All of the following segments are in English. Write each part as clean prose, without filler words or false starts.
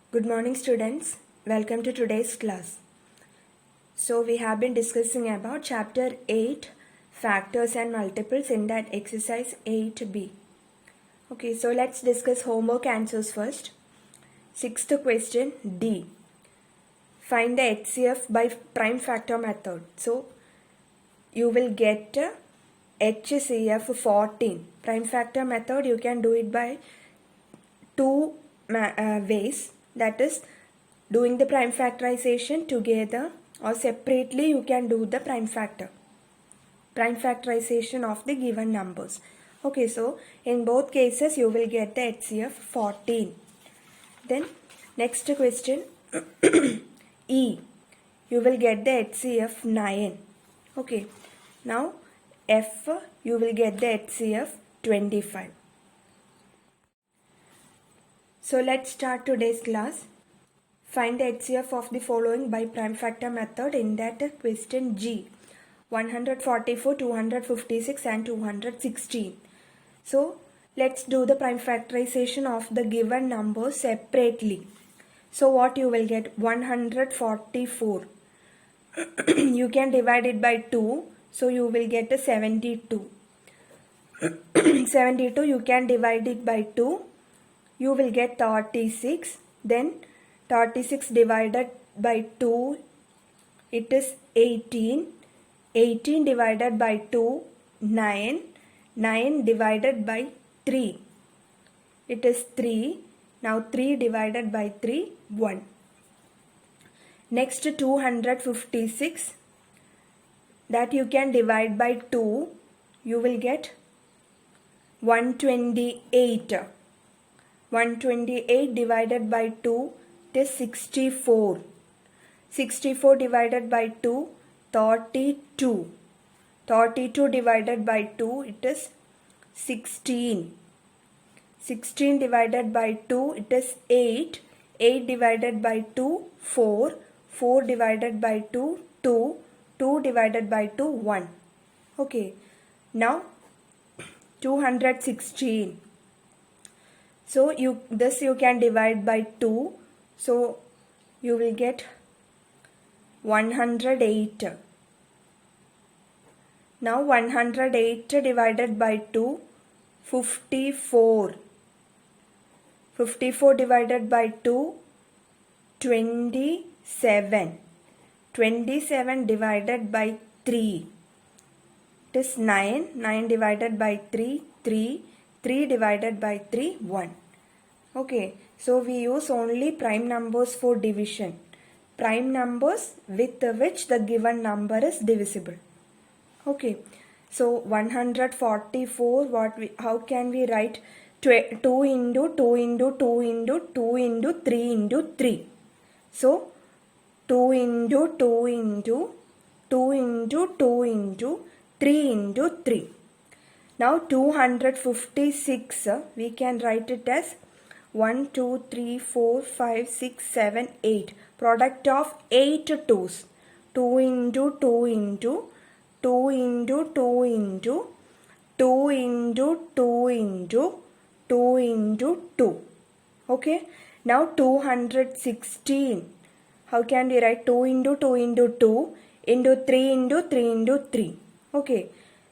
Good morning, students. Welcome to today's class. So we have been discussing about chapter 8 factors and multiples in that exercise 8b. Okay, so let's discuss homework answers first. Sixth question D. Find the HCF by prime factor method. So you will get HCF 14. Prime factor method you can do it by two ways, that is doing the prime factorization together or separately you can do the prime factorization of the given numbers. Okay, so in both cases you will get the HCF 14. Then next question E, you will get the HCF 9. Okay, now F, you will get the HCF 25. So let's start today's class. Find the HCF of the following by prime factor method in that question G. 144, 256 and 216. So let's do the prime factorization of the given numbers separately. So what you will get? 144. You can divide it by 2. So you will get a 72. 72 you can divide it by 2. You will get 36. Then 36 divided by 2, it is 18. 18 divided by 2, 9. 9 divided by 3, it is 3. Now 3 divided by 3, 1. Next 256, that you can divide by 2. You will get 128. 128 divided by 2, it is 64. 64 divided by 2, 32. 32 divided by 2, it is 16. 16 divided by 2, it is 8. 8 divided by 2, 4. 4 divided by 2, 2. 2 divided by 2, 1. Okay. Now 216. So you can divide by 2. So you will get 108. Now 108 divided by 2, 54. 54 divided by 2, 27. 27 divided by 3, it is 9. 9 divided by 3, 3. 3 divided by 3, 1. Okay, so we use only prime numbers for division. Prime numbers with which the given number is divisible. Okay, so 144, how can we write? 2 into 2 into 2 into 2 into 3 into 3. So 2 into 2 into 2 into 2 into 3 into 3. Now 256, we can write it as 1, 2, 3, 4, 5, 6, 7, 8. Product of 8 2's. 2 into 2 into 2 into 2 into 2 into 2 into 2 into 2. Okay. Now 216. How can we write? 2 into 2 into 2 into 3 into 3 into 3. Okay.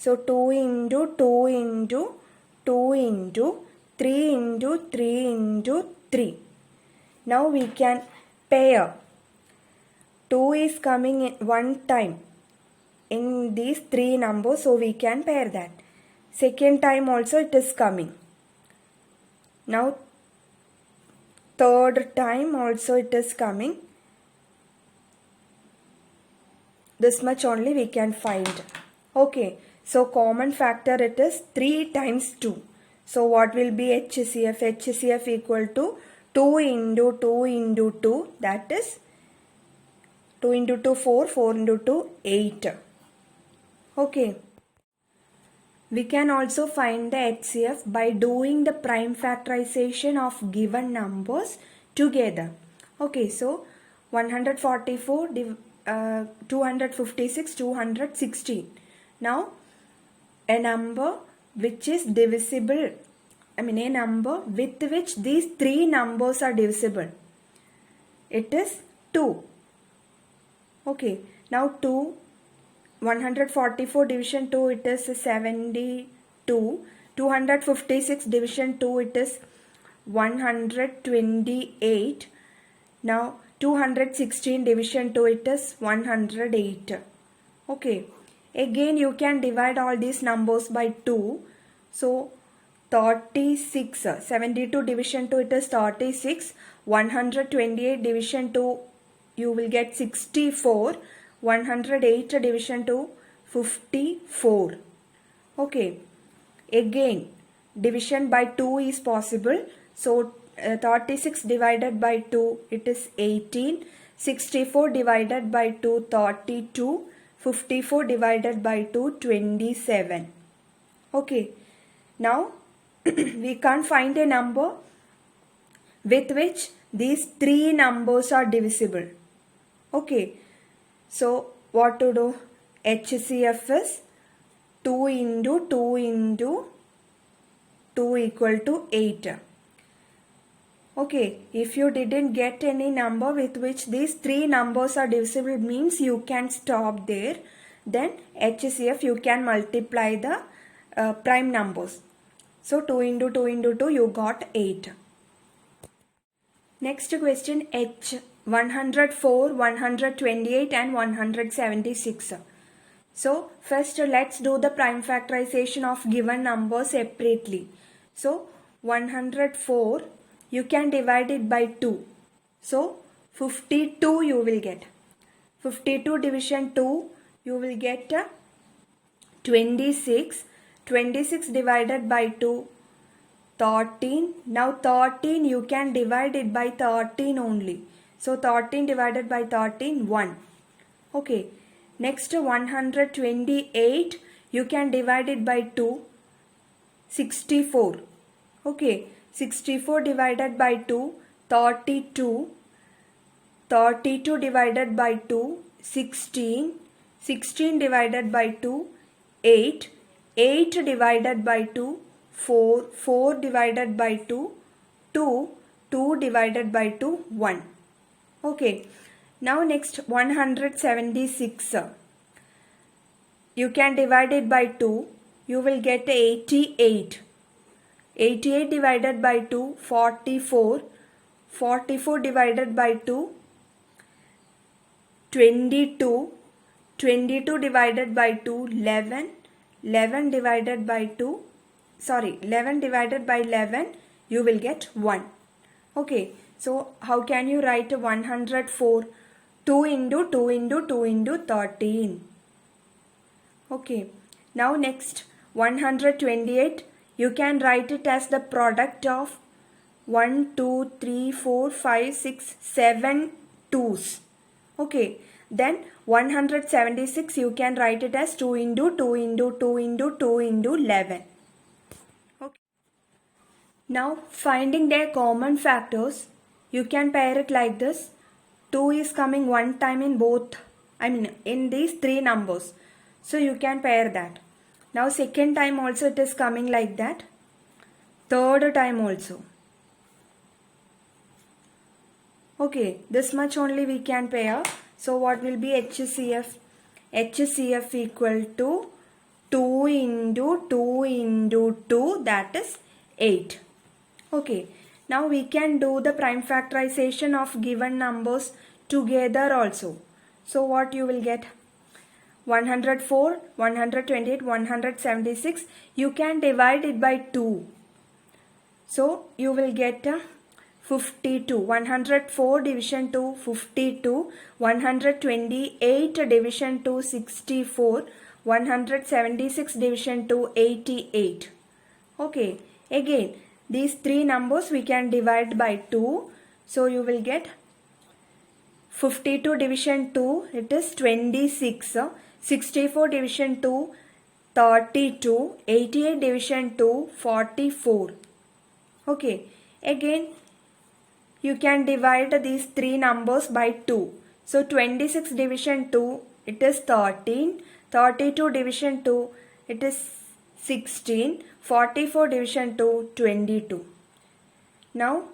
So 2 into 2 into 2 into 3 into 3 into 3. Now we can pair. 2 is coming in one time in these three numbers, so we can pair that. Second time also it is coming. Now third time also it is coming. This much only we can find. Okay, so common factor it is 3 times 2. So what will be HCF? HCF equal to 2 into 2 into 2, that is 2 into 2 4, 4 into 2 8. Okay. We can also find the HCF by doing the prime factorization of given numbers together. Okay, so 144, 256, 216. Now a number which is divisible, a number with which these three numbers are divisible. it is 2. Okay, now 2, 144 division 2, it is 72. 256 division 2, it is 128. Now 216 division 2, it is 108. Okay, again you can divide all these numbers by 2. So 36, 72 division 2, it is 36. 128 division 2, you will get 64. 108 division 2, 54. Okay, again division by 2 is possible. So 36 divided by 2, it is 18. 64 divided by 2, 32. 54 divided by 2, 27. Okay, now we can't find a number with which these three numbers are divisible. Okay, so what to do? HCF is 2 into 2 into 2 equal to 8. Okay, if you didn't get any number with which these three numbers are divisible, means you can stop there. Then HCF, you can multiply the prime numbers. So 2 into 2 into 2, you got 8. Next question, H, 104, 128 and 176. So first let's do the prime factorization of given numbers separately. So 104, you can divide it by 2. So 52 you will get. 52 division 2, you will get 26. 26 divided by 2, 13. Now 13 you can divide it by 13 only. So 13 divided by 13, 1. Okay. Next 128, you can divide it by 2, 64. Okay. 64 divided by 2, 32. 32 divided by 2, 16. 16 divided by 2, 8. 8 divided by 2, 4. 4 divided by 2, 2. 2 divided by 2, 1. Okay. Now next 176. You can divide it by 2. You will get 88. 88 divided by 2, 44. 44 divided by 2, 22. 22 divided by 2, 11. 11 divided by 2, 11 divided by 11, you will get 1. Okay, so how can you write 104? 2 into 2 into 2 into 13. Okay, now next 128, you can write it as the product of 1, 2, 3, 4, 5, 6, 7 2's. Okay, then 176 you can write it as 2 into 2 into 2 into 2 into 11. Okay. Now finding their common factors, you can pair it like this. 2 is coming one time in both, in these three numbers. So you can pair that. Now second time also it is coming like that. Third time also. Okay, this much only we can pair. So what will be HCF? HCF equal to 2 into 2 into 2, that is 8. Okay, now we can do the prime factorization of given numbers together also. So what you will get? 104, 128, 176, you can divide it by 2. So you will get 52. 104 division 2, 52. 128 division 2, 64. 176 division 2, 88. Okay, again these three numbers we can divide by 2. So you will get 52 division 2, it is 26. 64 division 2, 32. 88 division 2, 44. Okay, again you can divide these three numbers by 2. So 26 division 2, it is 13. 32 division 2, it is 16. 44 division 2, 22. Now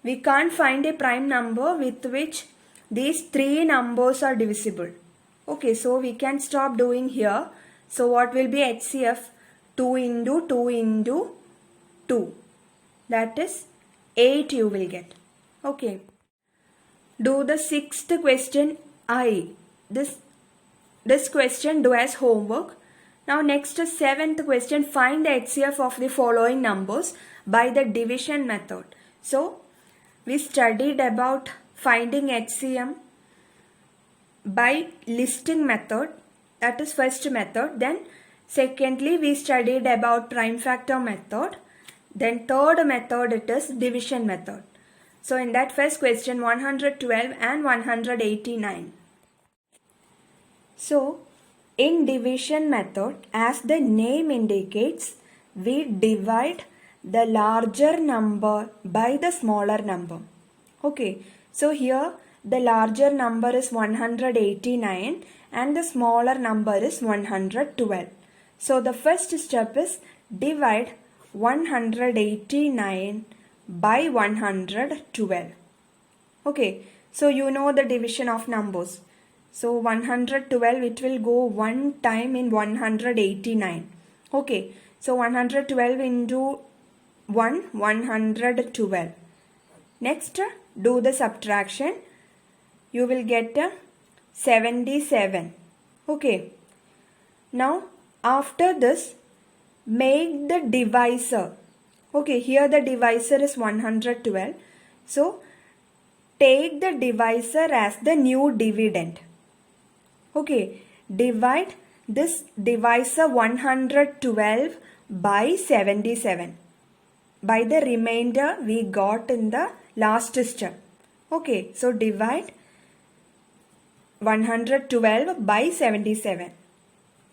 we can't find a prime number with which these three numbers are divisible. Okay, so we can stop doing here. So what will be HCF? 2 into 2 into 2. That is 8 you will get. Okay. Do the sixth question I. This question do as homework. Now next seventh question, find the HCF of the following numbers by the division method. So we studied about finding HCM by listing method, that is first method. Then secondly we studied about prime factor method. Then third method it is division method. So in that first question 112 and 189. So in division method, as the name indicates, we divide the larger number by the smaller number. Okay, so here the larger number is 189 and the smaller number is 112. So the first step is divide 189 by 112. Okay, so you know the division of numbers. So 112, it will go one time in 189. Okay, so 112 into 1, 112. Next, do the subtraction. You will get 77. Okay, now after this, make the divisor. Okay, here the divisor is 112. So take the divisor as the new dividend. Okay, divide this divisor 112 by 77 by the remainder we got in the last step. Okay, so divide 112 by 77.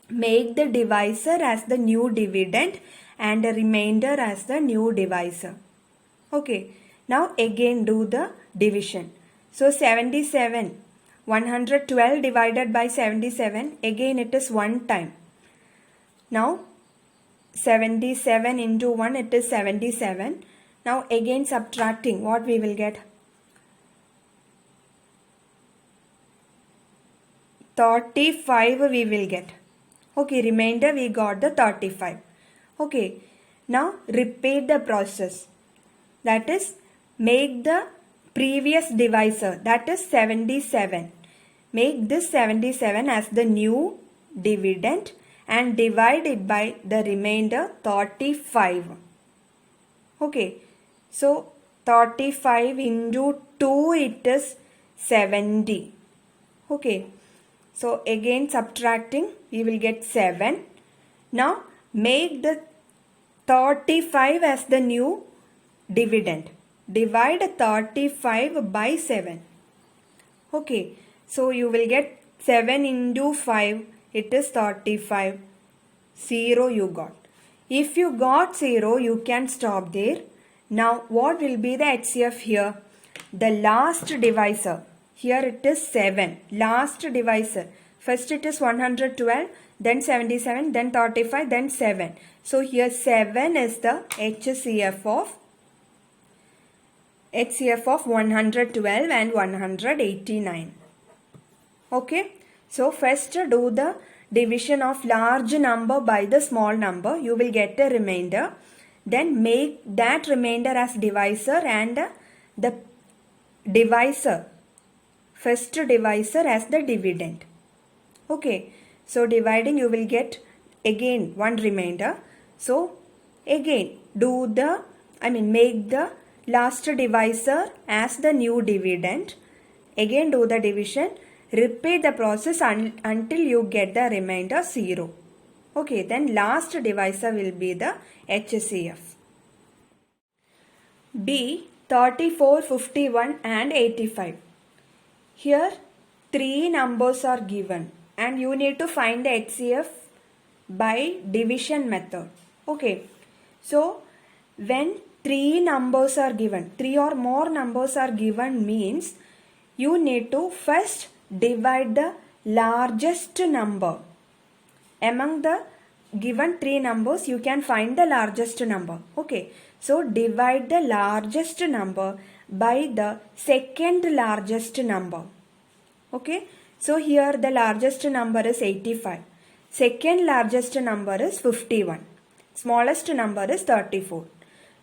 Make the divisor as the new dividend and the remainder as the new divisor. Okay, now again do the division. So 77. 112 divided by 77, again it is one time. Now 77 into 1, it is 77. Now again subtracting, what we will get? 35 we will get. Okay, remainder we got the 35. Okay, now repeat the process. That is, make the previous divisor, that is 77. Make this 77 as the new dividend and divide it by the remainder 35. Okay, so 35 into 2, it is 70. Okay, so again subtracting, we will get 7. Now make the 35 as the new dividend. Divide 35 by 7. Okay, so you will get 7 into 5, it is 35. 0 you got. If you got 0, you can stop there. Now what will be the HCF here? The last divisor. Here it is 7. Last divisor. First it is 112, then 77, then 35, then 7. So here 7 is the HCF of 112 and 189. Okay. So first do the division of large number by the small number. You will get a remainder. Then make that remainder as divisor and the divisor, first divisor as the dividend. Okay. So dividing, you will get again one remainder. So again make the last divisor as the new dividend. Again do the division. Repeat the process until you get the remainder 0. Okay, then last divisor will be the HCF. B. 34, 51 and 85. Here 3 numbers are given and you need to find the HCF by division method. Okay, so when 3 numbers are given, 3 or more numbers are given means you need to first divide the largest number. Among the given 3 numbers, you can find the largest number. Okay, so divide the largest number by the second largest number. Okay, so here the largest number is 85. Second largest number is 51. Smallest number is 34.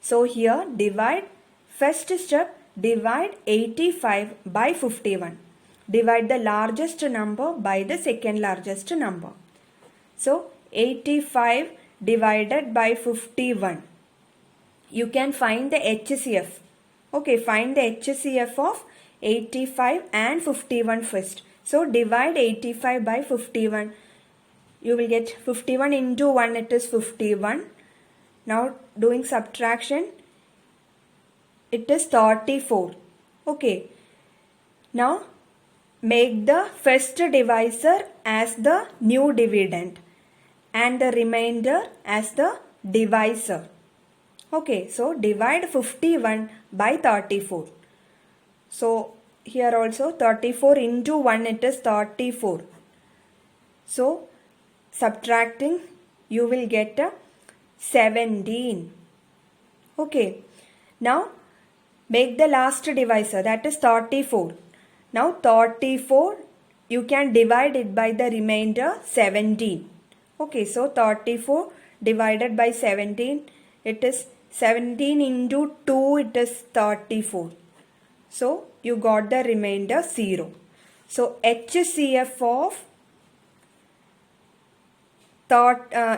So here divide, first step, divide 85 by 51. Divide the largest number by the second largest number. So 85 divided by 51. You can find the HCF. Okay, find the HCF of 85 and 51 first. So divide 85 by 51. You will get 51 into 1, it is 51. Now doing subtraction, it is 34. Okay. Now make the first divisor as the new dividend and the remainder as the divisor. Okay, so divide 51 by 34. So here also 34 into 1, it is 34. So subtracting, you will get a 17. Okay, now make the last divisor, that is 34. Now 34, you can divide it by the remainder 17. Okay, so 34 divided by 17, it is 17 into 2, it is 34. So you got the remainder 0. So HCF of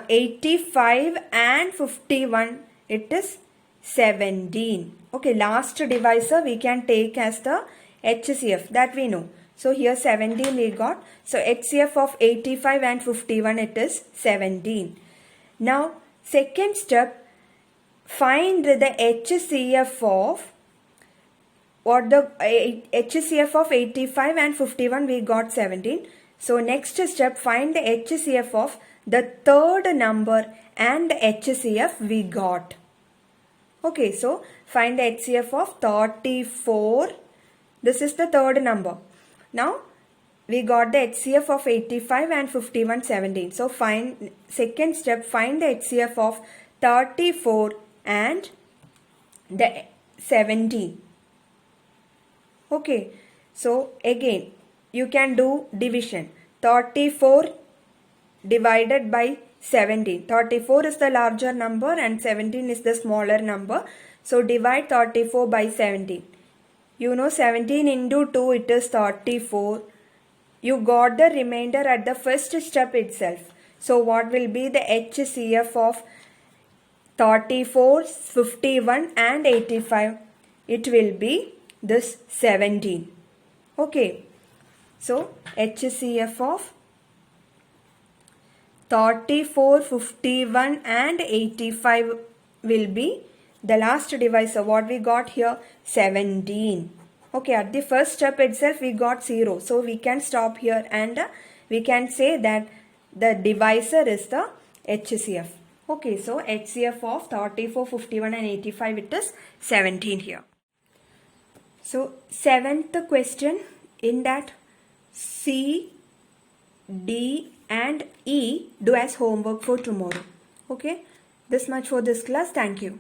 85 and 51, it is 17. Okay, last divisor we can take as the HCF, that we know. So here 17 we got. So HCF of 85 and 51, it is 17. Now second step, find the HCF of HCF of 85 and 51, we got 17. So next step, find the HCF of the third number and the HCF we got. Okay, so find the HCF of 34. This is the third number. Now we got the HCF of 85 and 51, 17. So find, second step, find the HCF of 34 and the 17. Okay, so again you can do division. 34 divided by 17. 34 is the larger number and 17 is the smaller number. So divide 34 by 17. You know 17 into 2, it is 34. You got the remainder at the first step itself. So what will be the HCF of 34, 51 and 85? It will be this 17. Okay. So HCF of 34, 51 and 85 will be the last divisor. What we got here? 17. Okay, at the first step itself we got 0. So we can stop here and we can say that the divisor is the HCF. Okay, so HCF of 34, 51 and 85, it is 17 here. So 7th question, in that C, D and E do as homework for tomorrow. Okay, this much for this class. Thank you.